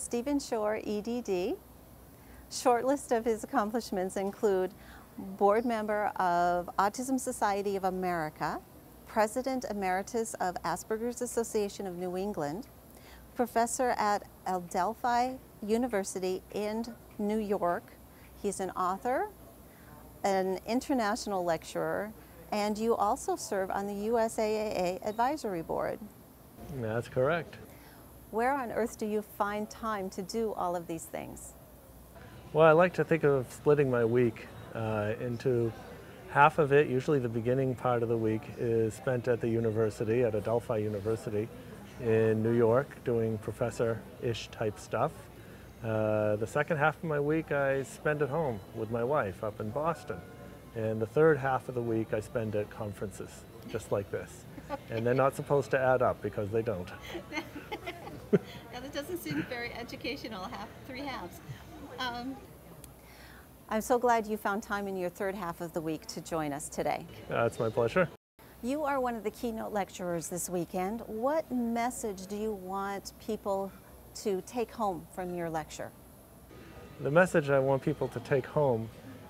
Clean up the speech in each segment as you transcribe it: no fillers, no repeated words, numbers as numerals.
Stephen Shore, EDD. Short list of his accomplishments include board member of Autism Society of America, President Emeritus of Asperger's Association of New England, professor at Adelphi University in New York. He's an author, an international lecturer, and you also serve on the USAAA advisory board. That's correct. Where on earth do you find time to do all of these things? Well, I like to think of splitting my week into half of it, usually the beginning part of the week, is spent at the university, at Adelphi University in New York, doing professor-ish type stuff. The second half of my week I spend at home with my wife up in Boston. And the third half of the week I spend at conferences, just like this. And they're not supposed to add up because they don't. Now, that doesn't seem very educational, three halves. I'm so glad you found time in your third half of the week to join us today. It's my pleasure. You are one of the keynote lecturers this weekend. What message do you want people to take home from your lecture? The message I want people to take home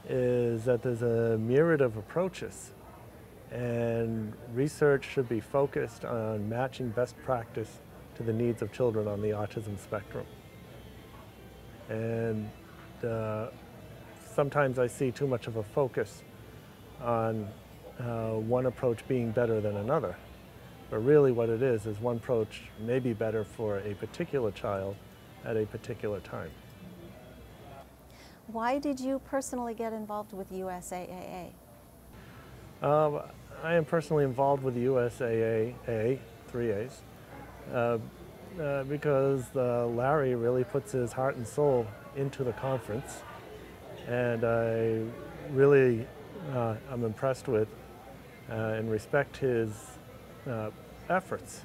is that there's a myriad of approaches, and research should be focused on matching best practice to the needs of children on the autism spectrum. And sometimes I see too much of a focus on one approach being better than another. But really what it is one approach may be better for a particular child at a particular time. Why did you personally get involved with USAAA? I am personally involved with the USAAA, 3 A's, because Larry really puts his heart and soul into the conference, and I really am impressed with and respect his efforts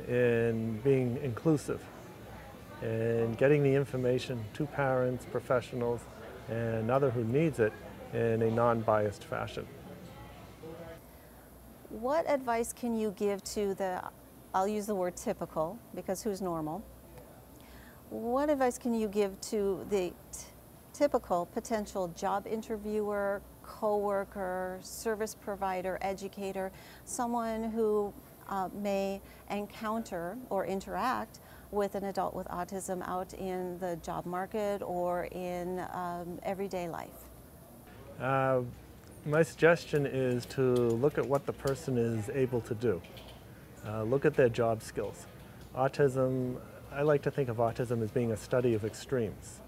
in being inclusive and getting the information to parents, professionals, and other who needs it in a non-biased fashion. What advice can you give to the, I'll use the word typical, because who's normal? What advice can you give to the typical potential job interviewer, coworker, service provider, educator, someone who may encounter or interact with an adult with autism out in the job market or in everyday life? My suggestion is to look at what the person is able to do. Look at their job skills. Autism, I like to think of autism as being a study of extremes.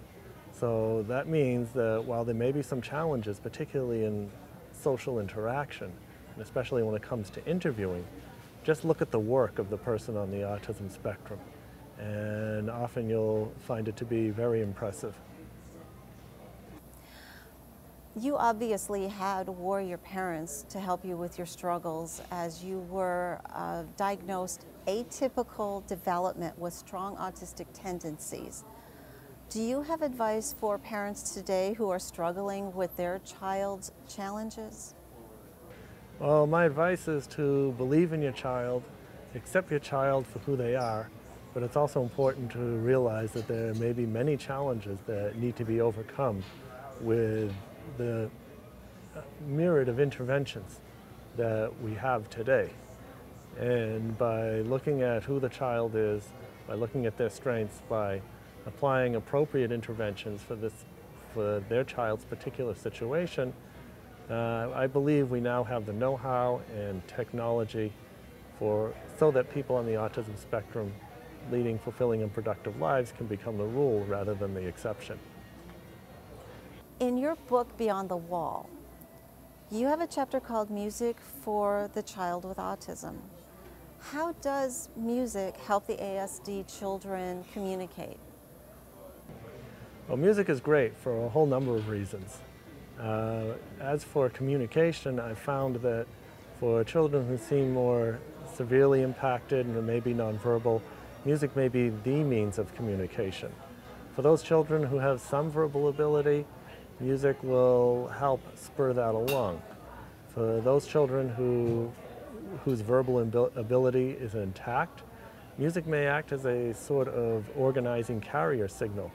So that means that while there may be some challenges, particularly in social interaction, and especially when it comes to interviewing, just look at the work of the person on the autism spectrum. And often you'll find it to be very impressive. You obviously had warrior parents to help you with your struggles as you were diagnosed atypical development with strong autistic tendencies. Do you have advice for parents today who are struggling with their child's challenges? Well, my advice is to believe in your child, accept your child for who they are, but it's also important to realize that there may be many challenges that need to be overcome with the myriad of interventions that we have today. And by looking at who the child is, by looking at their strengths, by applying appropriate interventions for their child's particular situation, I believe we now have the know-how and technology so that people on the autism spectrum leading fulfilling and productive lives can become the rule rather than the exception. In your book, Beyond the Wall, you have a chapter called Music for the Child with Autism. How does music help the ASD children communicate? Well, music is great for a whole number of reasons. As for communication, I found that for children who seem more severely impacted and may be nonverbal, music may be the means of communication. For those children who have some verbal ability, music will help spur that along. For those children whose verbal ability is intact, Music may act as a sort of organizing carrier signal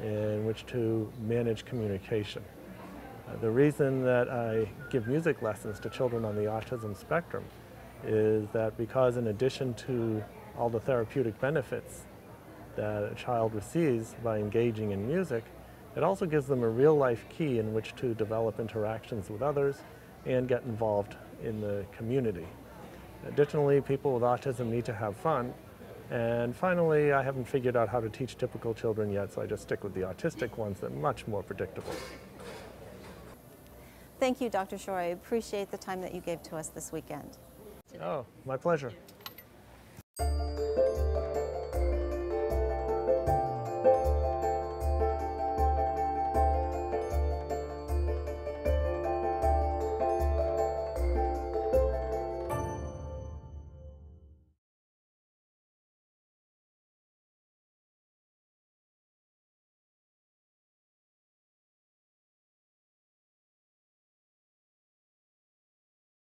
in which to manage communication. The reason that I give music lessons to children on the autism spectrum is that because in addition to all the therapeutic benefits that a child receives by engaging in music, it also gives them a real-life key in which to develop interactions with others and get involved in the community. Additionally, people with autism need to have fun. And finally, I haven't figured out how to teach typical children yet, so I just stick with the autistic ones that are much more predictable. Thank you, Dr. Shore. I appreciate the time that you gave to us this weekend. Oh, my pleasure.